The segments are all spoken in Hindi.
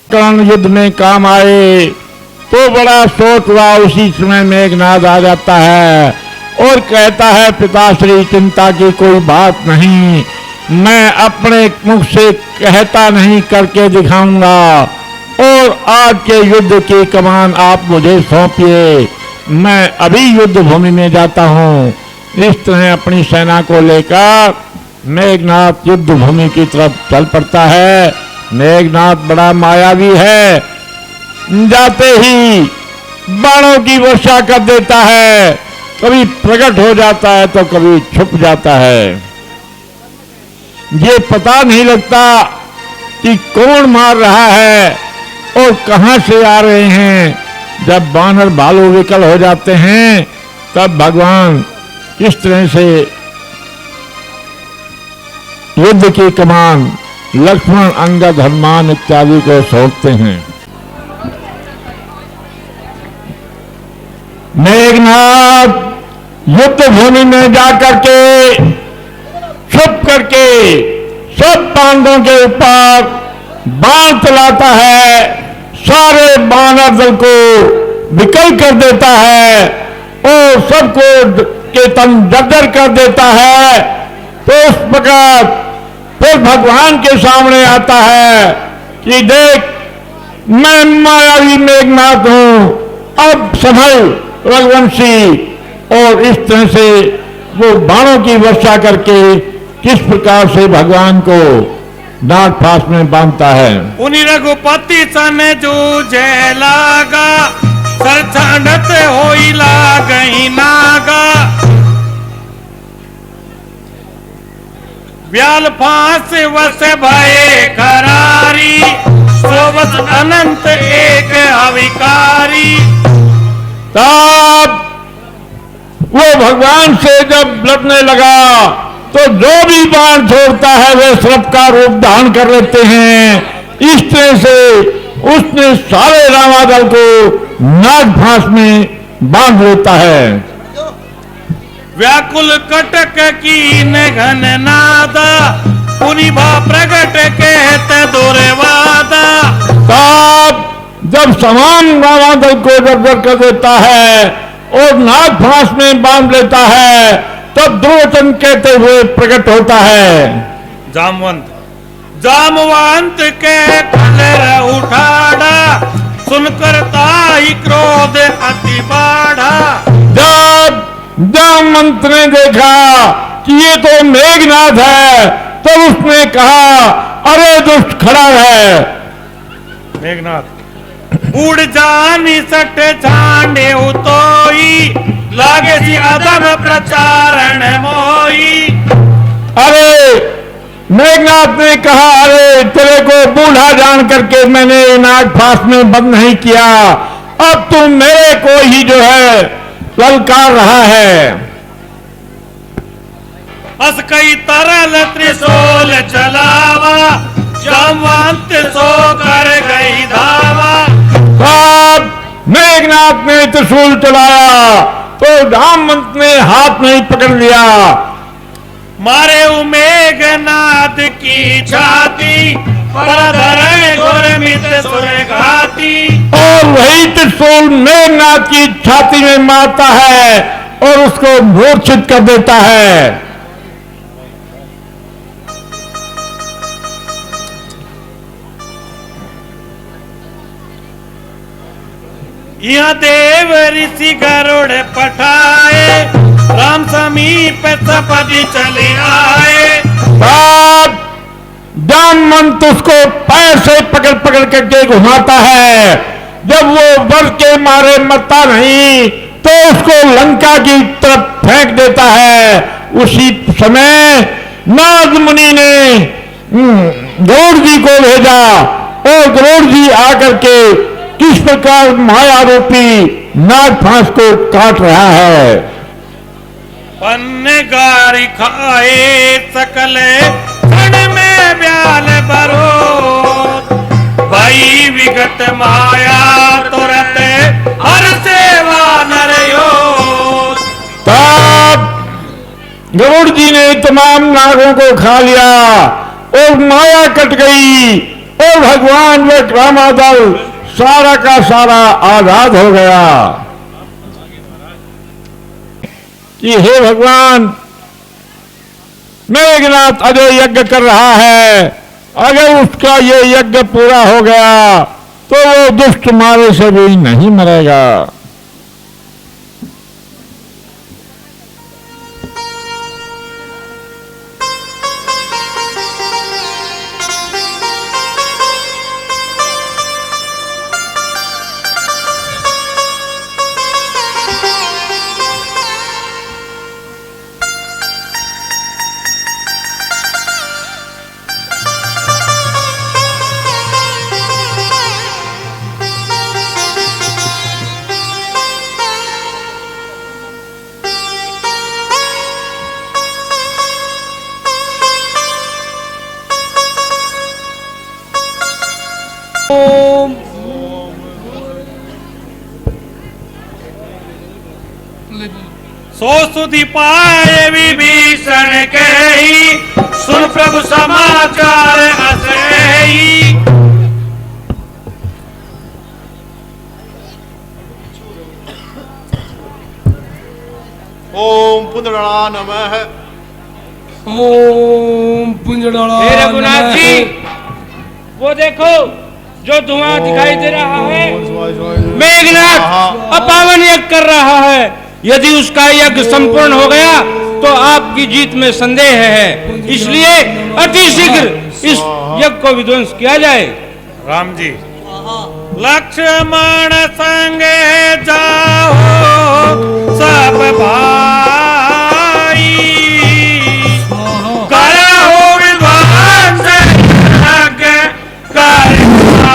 कर्ण युद्ध में काम आए तो बड़ा शोक हुआ। उसी समय मेघनाद आ जाता है और कहता है, पिताश्री चिंता की कोई बात नहीं, मैं अपने मुख से कहता नहीं करके दिखाऊंगा और आज के युद्ध की कमान आप मुझे सौंपिए, मैं अभी युद्ध भूमि में जाता हूं। इस तरह अपनी सेना को लेकर मेघनाद युद्ध भूमि की तरफ चल पड़ता है। मेघनाद बड़ा मायावी है, जाते ही बाणों की वर्षा कर देता है, कभी प्रकट हो जाता है तो कभी छुप जाता है। ये पता नहीं लगता कि कौन मार रहा है और कहां से आ रहे हैं। जब बानर भालू विकल हो जाते हैं तब भगवान किस तरह से युद्ध की कमान लक्ष्मण, अंगद, हनुमान इत्यादि को सौंपते हैं। मेघनाद युद्ध भूमि में जाकर के छुप करके सब पांडवों के ऊपर बाण चलाता है, सारे बानर दल को विकल कर देता है और सबको के तन जर्जर कर देता है। तो उस प्रकार फिर भगवान के सामने आता है कि देख, मैं मायावी मेघनाद हूं, अब संभल रघुवंशी। और इस तरह से वो बाणों की वर्षा करके किस प्रकार से भगवान को डांट फांस में बांधता है। उन्हीं रघुपति सन जूझे लागा, सर छांडत होई लागई नागा। व्याल फांस वस भये करारी, सोवस अनंत एक अविकारी। तब वो भगवान से जब लड़ने लगा तो जो भी बाण छोड़ता है वे सर्प का रूप धारण कर लेते हैं। इस तरह से उसने सारे रामादल को नाग फांस में बांध लेता है। व्याकुल कटक की घन नादा, पुनि भा प्रगट कहते दोरे वादा। तब जब समान रामादल को जर्जर कर देता है और नाग फांस में बांध लेता है तब द्रोचन कहते हुए प्रकट होता है। जामवंत जामवंत के कलर उठाड़ा, सुनकर ताई क्रोध अति बाढ़ा। जब जामवंत ने देखा कि ये तो मेघनाद है तो उसने कहा, अरे दुष्ट खड़ा है। मेघनाद उड़ जानी सट झांडे उतोई, लागे सी अदम प्रचारण मोई। अरे मेघनाद ने कहा, अरे तेरे को बूढ़ा जान करके मैंने नाग फांस में बंद नहीं किया, अब तुम मेरे को ही जो है ललकार रहा है। अस कई तरल त्रिशूल चलावा, जामवंत सो कर गई धावा। तब मेघनाद ने त्रिशूल चलाया तो जामवंत ने हाथ नहीं पकड़ लिया। मारे मेघनाद की छाती, परधर गुरमित सुरघाती। और वही त्रिशूल मेघनाद की छाती में मारता है और उसको मूर्छित कर देता है। यहाँ देव ऋषि गरुड़ पठाए, राम समीप सपदि चले आए। तब जामवंत उसको पैर से पकड़ पकड़ करके घुमाता है। जब वो वर्ष के मारे मरता नहीं तो उसको लंका की तरफ फेंक देता है। उसी समय नारद मुनि ने गरुड़ जी को भेजा और गरुड़ जी आकर के किस प्रकार माया रूपी नाग फांस को काट रहा है। पन्ने गारी खाए सकले, क्षण में ब्याल बरो। भाई विगत माया तुरत हर सेवा नरयो। तब गरुड़ जी ने तमाम नागों को खा लिया और माया कट गई और भगवान व रामादल सारा का सारा आजाद हो गया कि हे भगवान, मेघनाथ अजय यज्ञ कर रहा है, अगर उसका ये यज्ञ पूरा हो गया तो वो दुष्ट मारे से भी नहीं मरेगा। सो सुधि पाए विभीषण के ही, सुन प्रभु समाचार असही। ओम पुंडरा नमः। ओम पुंजड़ा हे रघुनाथ जी, वो देखो जो धुआं दिखाई दे रहा है, मेघनाथ अपावन यज्ञ कर रहा है। यदि उसका यज्ञ संपूर्ण हो गया तो आपकी जीत में संदेह है, इसलिए अति शीघ्र इस यज्ञ को विध्वंस किया जाए। राम जी, लक्ष्मण संगे जाओ सब भाई, करहु विध्वंस यज्ञ करवाई।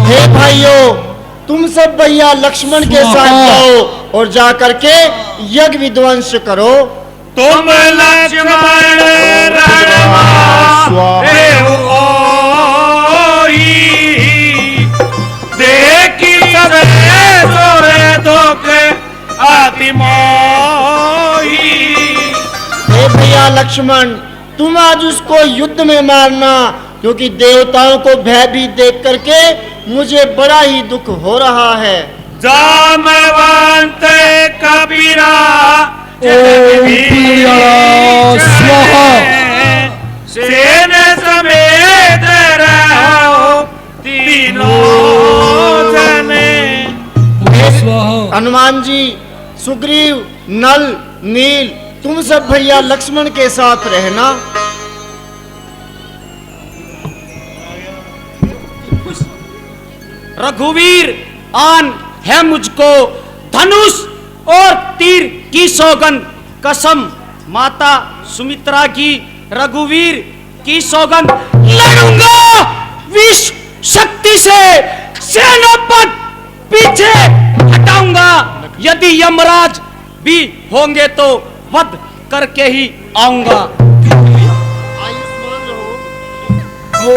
हे भाइयों, तुम सब भैया लक्ष्मण के साथ जाओ और जा करके यज्ञ विध्वंस करो। तुम लक्ष्मण रणमा देखी सदे सोरे धोखे अति मोही। हे भैया लक्ष्मण, तुम आज उसको युद्ध में मारना, क्योंकि देवताओं को भयभीत देख करके मुझे बड़ा ही दुख हो रहा है। जामवंत कबीरा सेन समेत रहो तीनों जने। हनुमान जी, सुग्रीव, नल, नील, तुम सब भैया लक्ष्मण के साथ रहना। रघुवीर आन है मुझको धनुष और तीर की सौगंध, कसम माता सुमित्रा की रघुवीर की सौगंध, लड़ूंगा विश्व शक्ति से, सेनापति पीछे हटाऊंगा। यदि यमराज भी होंगे तो वध करके ही आऊंगा। आयुष्मान रहो।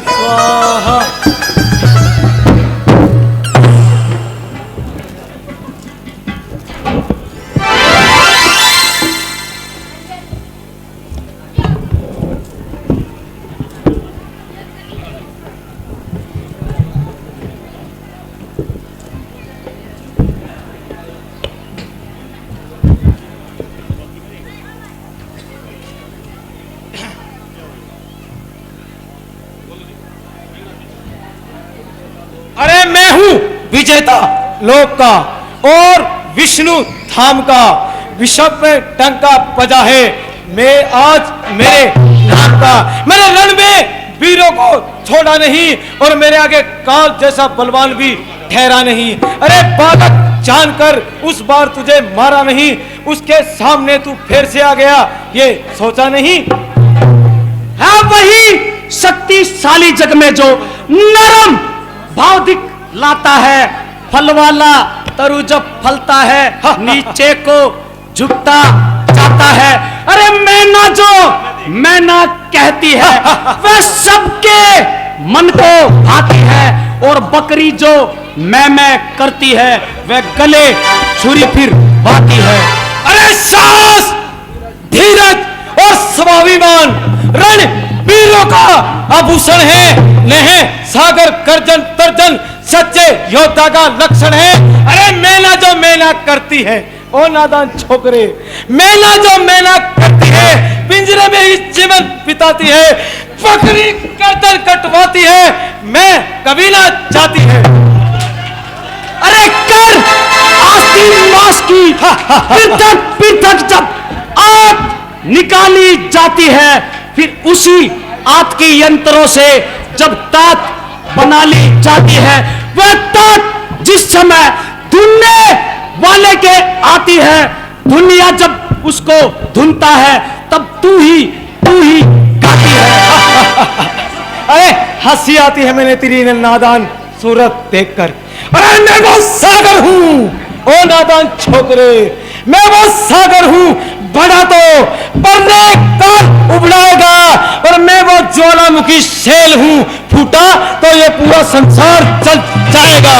स्वाहा। अरे मैं हूं विजेता लोक का और विष्णु धाम का, विषम में टंका बजा है मैं आज मेरे नाम का। मेरे रण में वीरों को छोड़ा नहीं और मेरे आगे काल जैसा बलवान भी ठहरा नहीं। अरे बालक जानकर उस बार तुझे मारा नहीं, उसके सामने तू फिर से आ गया ये सोचा नहीं। है वही शक्तिशाली जग में जो नरम भाव दिखलाता है, फल वाला तरु जब फलता है नीचे को झुकता जाता है। अरे मैं मैना कहती है वह सबके मन को भाती है, और बकरी जो मैं करती है वह गले छुरी फिर बाती है। अरे साहस, धीरज और स्वाभिमान रण वीरों का आभूषण है। नेह सागर गर्जन तर्जन सच्चे योद्धा का लक्षण है। अरे मैना जो मैना करती है, ओ नादान छोकरे, मैना जो मैना करती है पिंजरे में ही जीवन बिताती है। बकरी गर्दन कटवाती है, मैं कभी ना चाहती है। अरे कर आस्तीन मास की पृथक पृथक जब आग निकाली जाती है, फिर उसी आग के यंत्रों से जब तात बना ली जाती है, वह तात जिस समय धुनने वाले के आती है, दुनिया जब उसको धुनता है तब तू ही गाती है। अरे हंसी आती है मैंने तेरी नादान सूरत देखकर। अरे मैं वो सागर हूँ, ओ नादान छोकरे, मैं वो सागर हूँ, बड़ा तो बरने काल उबलाएगा। और मैं वो ज्वालामुखी शेल हूँ, फूटा तो ये पूरा संसार जल जाएगा।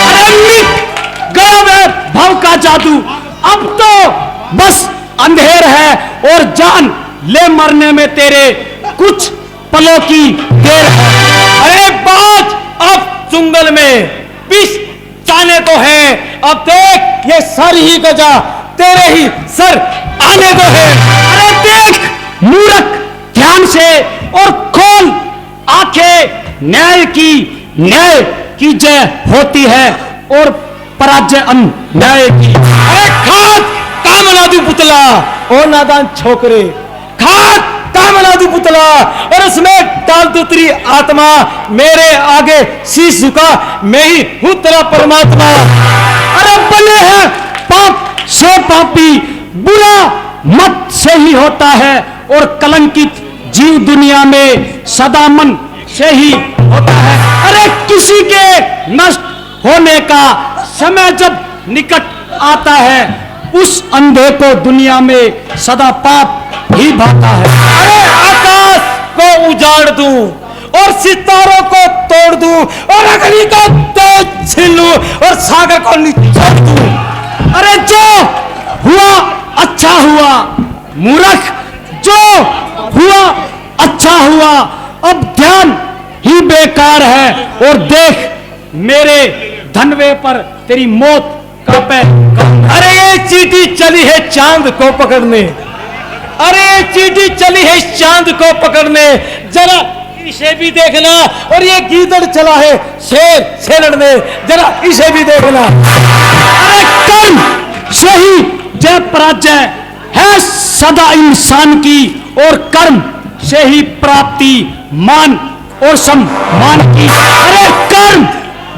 अरे मिट गया वह भाव का जादू, अब तो बस अंधेर है और जान ले मरने में तेरे कुछ पलों की देर है। अरे बाज अब चुंगल में विष जाने तो है, अब देख ये सर ही गजा तेरे ही सर आने तो है। अरे देख मूर्ख ध्यान से और खोल आंखें, न्याय की जय होती है और पराजय अन्याय की। अरे खाद कामनादु पुतला, ओ नादान छोकरे, खाद कामनादु पुतला, और उसमें डाल दो तेरी आत्मा। मेरे आगे शीश झुका, मैं ही हूं तेरा परमात्मा। अरे बने हैं पाप से पापी, बुरा मत से ही होता है, और कलंकित जीव दुनिया में सदा मन से ही होता है। अरे किसी के नष्ट होने का समय जब निकट आता है, उस अंधे को दुनिया में सदा पाप ही भाता है। अरे आकाश को उजाड़ दूं और सितारों को तोड़ दूं और अग्नि को तेज छीन लूं और सागर को निचोड़ दूं। अरे जो हुआ अच्छा हुआ मूर्ख, जो हुआ अच्छा हुआ, अब ध्यान ही बेकार है, और देख मेरे धनवे पर तेरी मौत का पैर। अरे ये चींटी चली है चांद को पकड़ने, अरे ये चींटी चली है चांद को पकड़ने, जरा इसे भी देखना। और ये गीदड़ चला है शेर से लड़ने, जरा इसे भी देखना। अरे कर्म से ही जय पराजय है सदा इंसान की, और कर्म से ही प्राप्ति मान और सम्मान की। अरे कर्म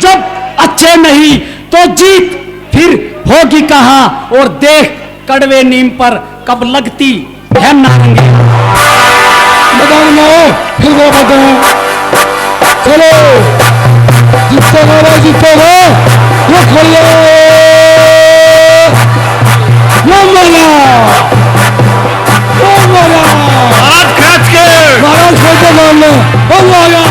जब अच्छे नहीं तो जीत फिर होगी कहां, और देख कड़वे नीम पर कब लगती है नारंगी। मैदान में आओ, फिर वो बताओ। चलो जीतेगा वो खोलिए, वो मरा, वो मरा, हाथ खींच के महाराज खोलते मारने, वो मरा।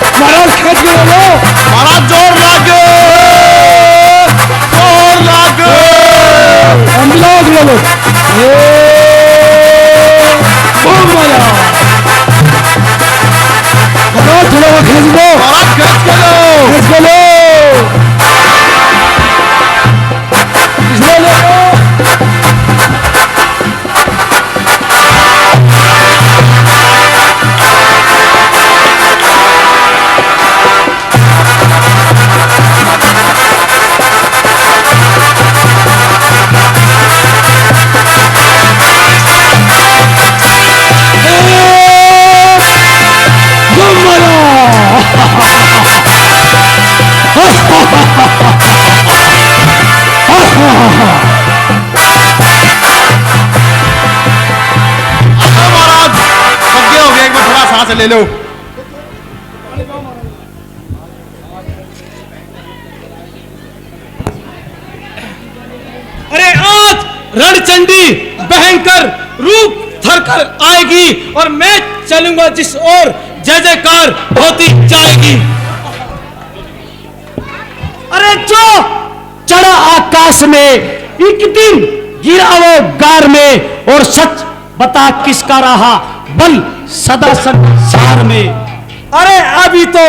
क्या महाराज खेत में लो, महाराज जोर लागे, जोर लागे। हम लोग लो, महाराज थोड़ा वो खींच दो, महाराज खींच के लो, खींच के लो, इसमें लो। से ले लो। अरे आज रणचंडी भयंकर रूप धरकर आएगी और मैं चलूंगा जिस ओर जय जयकार होती जाएगी। अरे जो चढ़ा आकाश में एक दिन गिरा वो गार में, और सच बता किसका रहा बल सदा संसार में। अरे अभी तो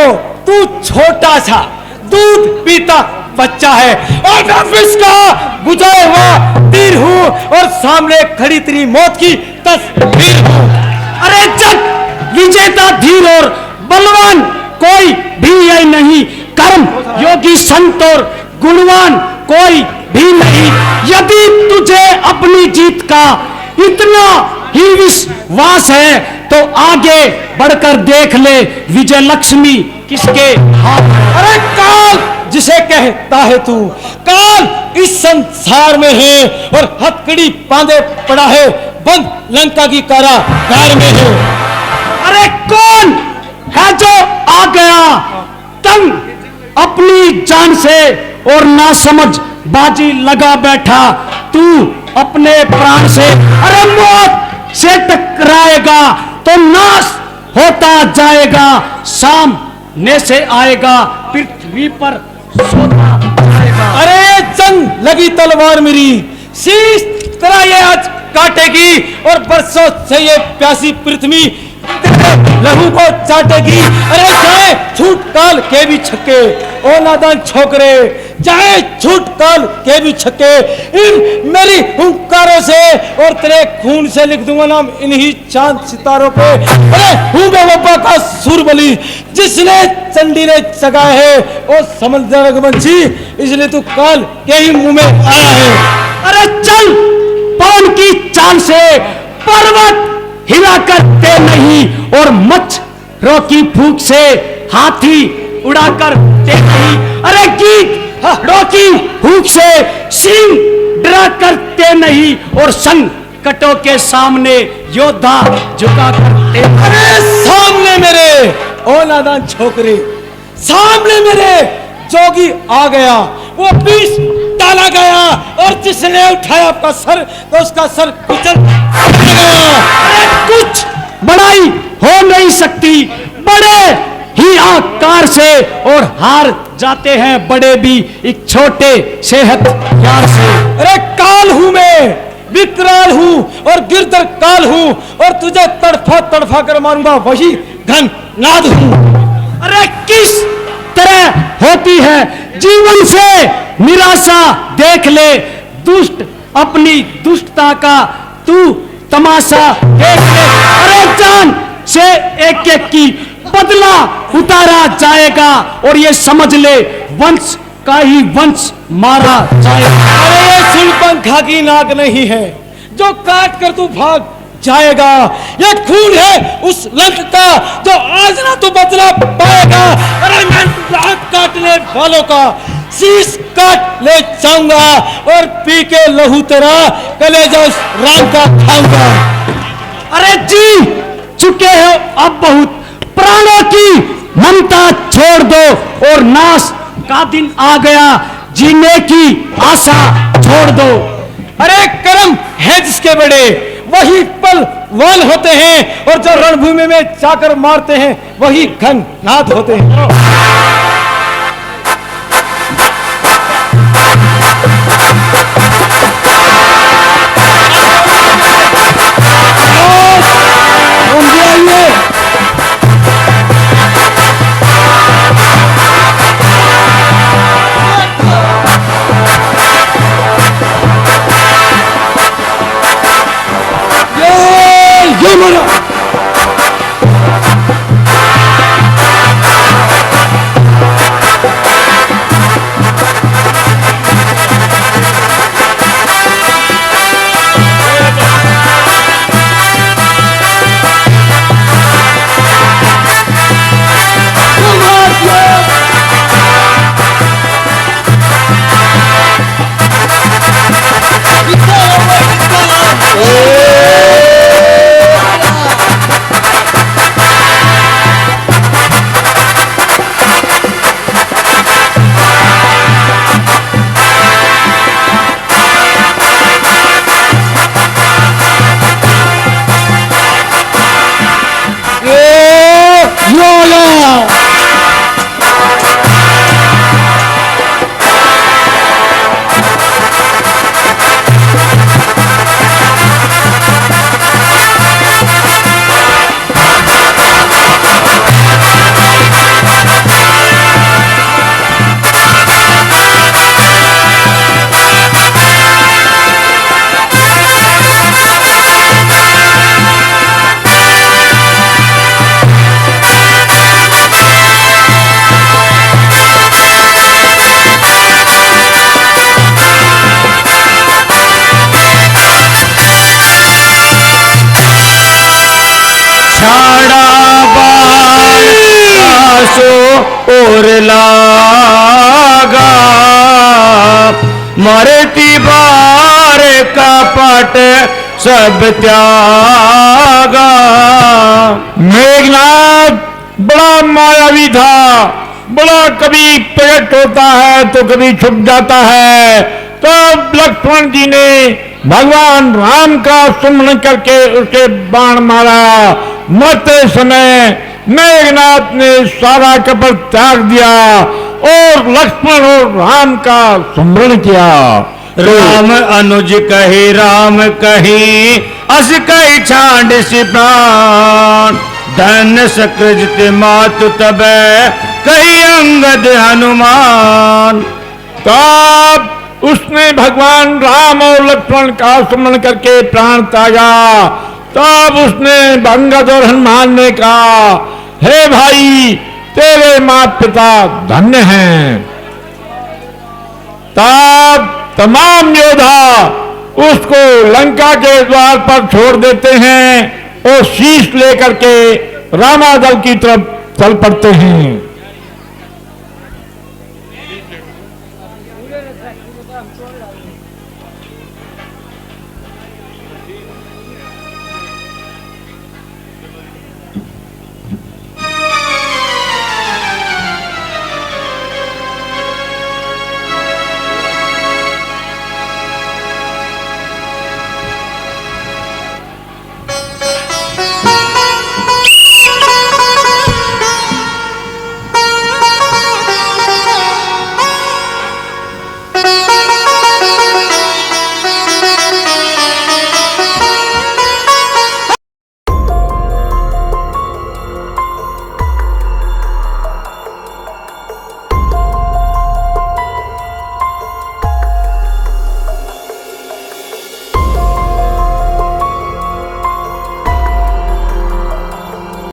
तू छोटा सा दूध पीता बच्चा है और मैं विष का बुझाया हुआ तीर हूँ और सामने खड़ी तेरी मौत की तस्वीर हूँ। अरे जग विजेता धीर और बलवान कोई भी है नहीं, कर्म योगी संत और गुणवान कोई भी नहीं। यदि तुझे अपनी जीत का इतना ही विश्वास है तो आगे बढ़कर देख ले विजय लक्ष्मी किसके हाथ में। अरे काल जिसे कहता है तू, काल इस संसार में है और हथकड़ी बांधे पड़ा है, बंद लंका की कारागार में है। अरे कौन है जो आ गया तंग अपनी जान से और ना समझ बाजी लगा बैठा तू अपने प्राण से। अरे मौत से टकराएगा तो नाश होता जाएगा, सामने से आएगा पृथ्वी पर सोता जाएगा। अरे जंग लगी तलवार मेरी शीश तरह ये आज काटेगी और बरसों से ये प्यासी पृथ्वी लहू को चाटेगी। अरे चाहे छूट काल के भी छक्के ओ नादान छोकरे, चाहे छूट काल के भी छक्के, इन मेरी हुंकारों से और तेरे खून से लिख दूंगा नाम इन्हीं चांद सितारों पे। अरे हूँ मैं वब्बा का सूरबली जिसने चंडी ने जगाए है और समझदार रघुवंशी, इसलिए तू काल के ही मुंह में आया है। अरे चल पवन की चाल से पर्वत हिला करते नहीं और मच्छरों की फूंक से हाथी उड़ा करते नहीं। अरे गीत रोकी फूंक से सिंह डरा करते नहीं और संकटों के सामने योद्धा झुका करते। अरे सामने मेरे ओ नादान छोकरे, सामने मेरे जोगी आ गया, वो बीच डाला गया और जिसने उठाया आपका सर तो उसका सर कुचल गया। अरे कुछ बड़ाई हो नहीं सकती बड़े ही आकार से और हार जाते हैं बड़े भी एक छोटे से हथियार से। अरे काल हूं मैं, विकराल हूं और गिरधर काल हूं और तुझे तड़फा तड़फा कर मारूंगा वही घन नाद हूं। अरे किस तरह होती है जीवन से निराशा देख ले, दुष्ट अपनी दुष्टता का तू तमाशा देख ले। अरे जान से एक एक की बदला उतारा जाएगा और ये समझ ले वंश का ही वंश मारा जाएगा। अरे ये शूलपंखा की नाक नहीं है जो काट कर तू भाग जाएगा, ये खून है उस लंक का जो आज ना तू बदला पाएगा। अरे मैं नाक काटने वालों का शीश काट ले जाऊंगा और पी के लहू तेरा कलेजा उस राम का खाऊंगा। अरे जी चुके हो अब बहुत, प्राणों की ममता छोड़ दो और नाश का दिन आ गया, जीने की आशा छोड़ दो। अरे कर्म है जिसके बड़े वही पल वाल होते हैं और जो रणभूमि में जाकर मारते हैं वही घन नाद होते हैं। पाछो और लागा मरती बार का पट सब त्यागा। मेघनाथ बड़ा मायावी था, बड़ा कभी प्रकट होता है तो कभी छुप जाता है। तब लक्ष्मण जी ने भगवान राम का सुमरण करके उसे बाण मारा। मरते समय मेघनाथ ने सारा कपट त्याग दिया और लक्ष्मण और राम का सुमरण किया। राम अनुज कहे राम कही अस कही छांड से प्राण धन सकृत मातु तब कही अंगद हनुमान। तब उसने भगवान राम और लक्ष्मण का सुमरण करके प्राण त्यागा। तब उसने अंगद और हनुमान ने कहा, हे भाई तेरे माता पिता धन्य हैं। तब तमाम योद्धा उसको लंका के द्वार पर छोड़ देते हैं और शीश लेकर के रामादल की तरफ चल पड़ते हैं।